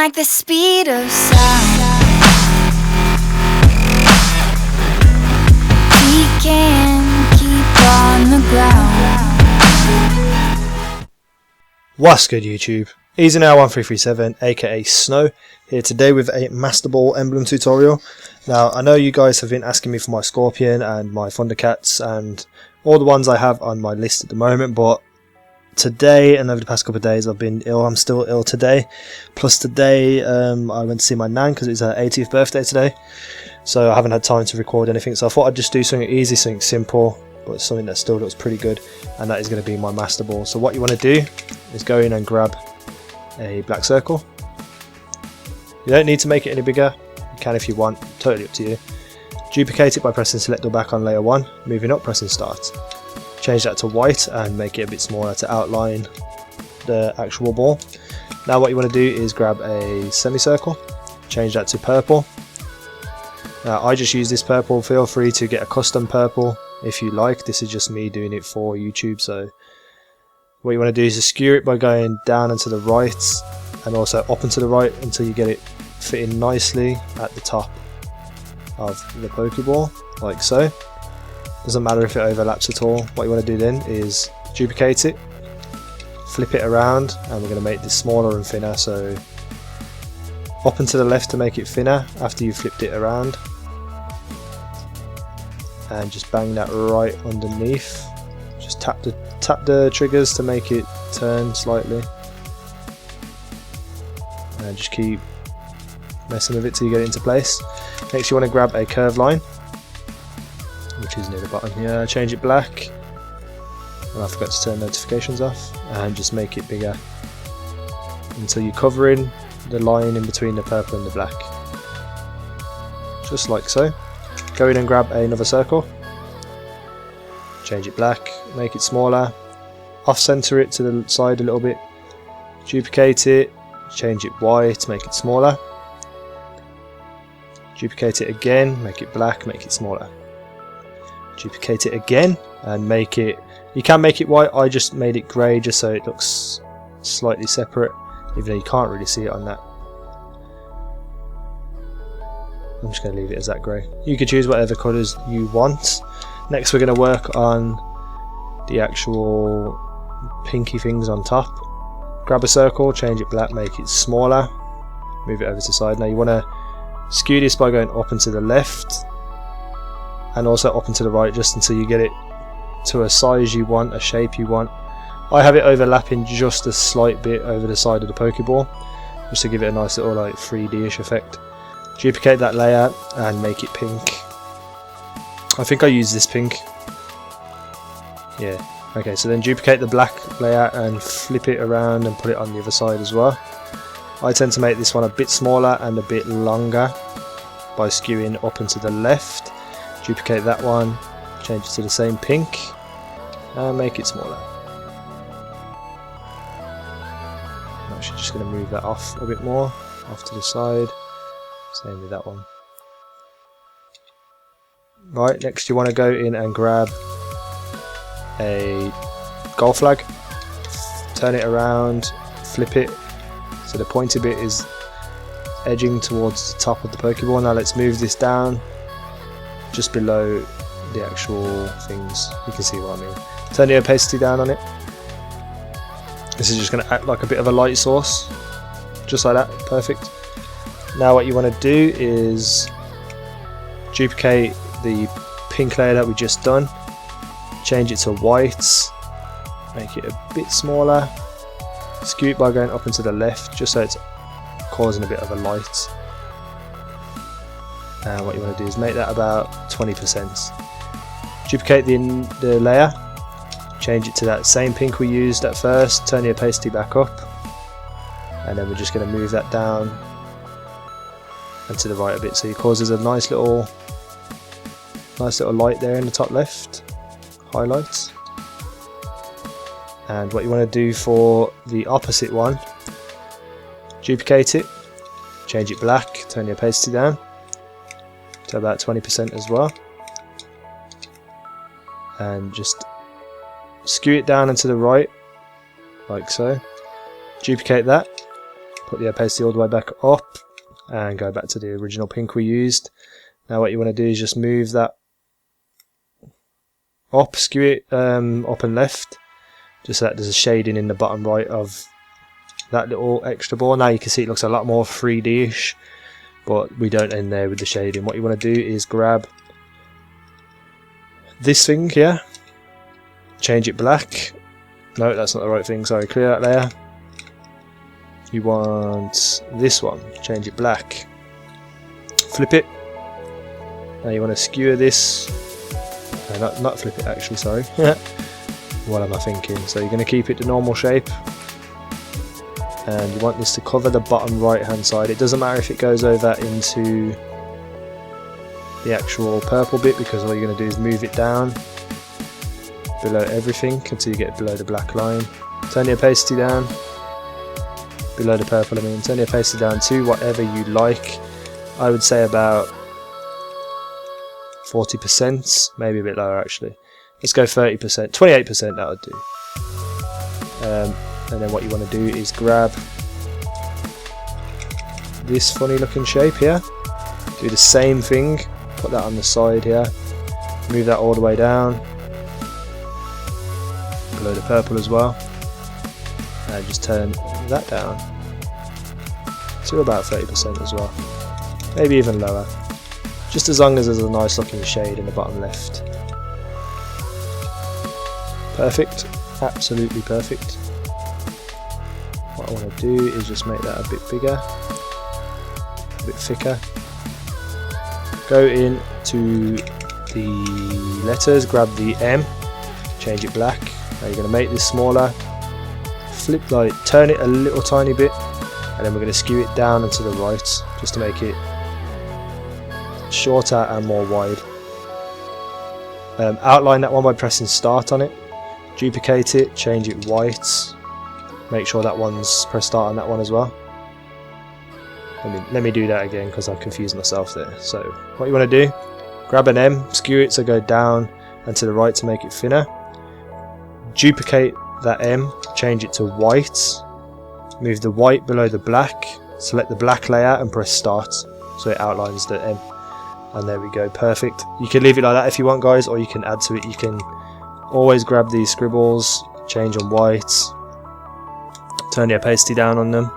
like the speed of sound. We can keep on the ground. What's good, YouTube? EasyNow1337 aka Snow here today with a Master Ball Emblem tutorial. Now I know you guys have been asking me for my Scorpion and my Thundercats and all the ones I have on my list at the moment, but today and over the past couple of days I've been ill. I'm still ill today, plus today I went to see my nan because it's her 80th birthday today, so I haven't had time to record anything, so I thought I'd just do something easy, something simple, but something that still looks pretty good, and that is going to be my Master Ball. So what you want to do is go in and grab a black circle. You don't need to make it any bigger, you can if you want, totally up to you. Duplicate it by pressing select or back on layer 1, moving up pressing start. Change that to white and make it a bit smaller to outline the actual ball. Now what you want to do is grab a semicircle, change that to purple. Now I just use this purple, feel free to get a custom purple if you like, this is just me doing it for YouTube. So what you want to do is to skew it by going down and to the right and also up and to the right until you get it fitting nicely at the top of the Pokeball, like so. Doesn't matter if it overlaps at all. What you want to do then is duplicate it, flip it around, and we're going to make this smaller and thinner. So up and to the left to make it thinner after you flipped it around, and just bang that right underneath. Just tap the triggers to make it turn slightly, and just keep messing with it till you get it into place. Next you want to grab a curved line, which is near the bottom here, change it black, and I forgot to turn notifications off, and just make it bigger until you're covering the line in between the purple and the black, just like so. Go in and grab another circle, change it black, make it smaller, off center it to the side a little bit, duplicate it, change it white, make it smaller, duplicate it again, make it black, make it smaller, duplicate it again and make it, you can make it white, I just made it grey just so it looks slightly separate, even though you can't really see it on that. I'm just going to leave it as that grey. You could choose whatever colours you want. Next we're going to work on the actual pinky things on top. Grab a circle, change it black, make it smaller, move it over to the side. Now you want to skew this by going up and to the left and also up and to the right, just until you get it to a size you want, a shape you want. I have it overlapping just a slight bit over the side of the Pokeball, just to give it a nice little like 3D-ish effect. Duplicate that layer and make it pink. I think I use this pink. Yeah. Okay, so then duplicate the black layer and flip it around and put it on the other side as well. I tend to make this one a bit smaller and a bit longer by skewing up and to the left. Duplicate that one, change it to the same pink, and make it smaller. I'm actually just going to move that off a bit more, off to the side. Same with that one. Right, next you want to go in and grab a goal flag, turn it around, flip it so the pointy bit is edging towards the top of the Pokeball. Now let's move this down just below the actual things. You can see what I mean. Turn the opacity down on it. This is just going to act like a bit of a light source, just like that. Perfect. Now what you want to do is duplicate the pink layer that we just done, change it to white, make it a bit smaller, skew it by going up and to the left just so it's causing a bit of a light. And what you want to do is make that about 20%. Duplicate the layer, change it to that same pink we used at first, turn the opacity back up, and then we're just going to move that down and to the right a bit, so it causes a nice little light there in the top left, highlights. And what you want to do for the opposite one, duplicate it, change it black, turn the opacity down to about 20% as well, and just skew it down and to the right like so. Duplicate that, Put the opacity all the way back up and go back to the original pink we used. Now what you want to do is just move that up, skew it up and left, just so that there's a shading in the bottom right of that little extra ball. Now you can see it looks a lot more 3D-ish, but we don't end there with the shading. What you want to do is grab this thing here, change it black. No, that's not the right thing, sorry, clear that layer. You want this one, change it black, flip it. Now you want to skewer this, not flip it actually, sorry. What am I thinking? So you're going to keep it the normal shape, and you want this to cover the bottom right hand side. It doesn't matter if it goes over into the actual purple bit, because all you're going to do is move it down below everything until you get below the black line. Turn the opacity down, below the purple I mean, turn the opacity down to whatever you like. I would say about 40%, maybe a bit lower actually. Let's go 30%, 28%, that would do. And then what you want to do is grab this funny looking shape here, do the same thing, put that on the side here, move that all the way down, below the purple as well, and just turn that down to about 30% as well, maybe even lower, just as long as there's a nice looking shade in the bottom left. Perfect, absolutely perfect. What I want to do is just make that a bit bigger, a bit thicker. Go into the letters, grab the M, change it black. Now you're going to make this smaller, flip, like turn it a little tiny bit, and then we're going to skew it down and to the right just to make it shorter and more wide. Outline that one by pressing start on it, duplicate it, change it white, make sure that one's press start on that one as well. Let me do that again because I confused myself there. So what you want to do, grab an M, skew it so go down and to the right to make it thinner, duplicate that M, change it to white, move the white below the black, select the black layer and press start so it outlines the M, and there we go, perfect. You can leave it like that if you want guys, or you can add to it. You can always grab these scribbles, change on white, turn the opacity down on them,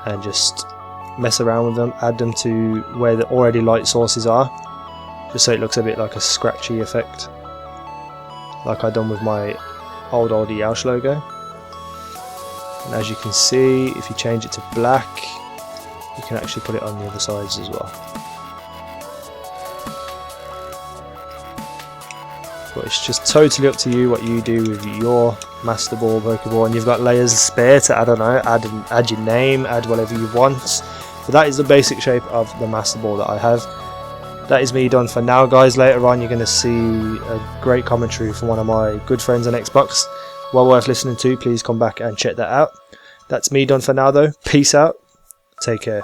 and just mess around with them, add them to where the already light sources are, just so it looks a bit like a scratchy effect, like I done with my old Yaush logo. And as you can see, if you change it to black, you can actually put it on the other sides as well. But it's just totally up to you what you do with your Master Ball Pokeball, and you've got layers spare to, I don't know, add your name, add whatever you want. But that is the basic shape of the Master Ball that I have. That is me done for now guys. Later on you're going to see a great commentary from one of my good friends on Xbox. Well worth listening to, please come back and check that out. That's me done for now though. Peace out, take care.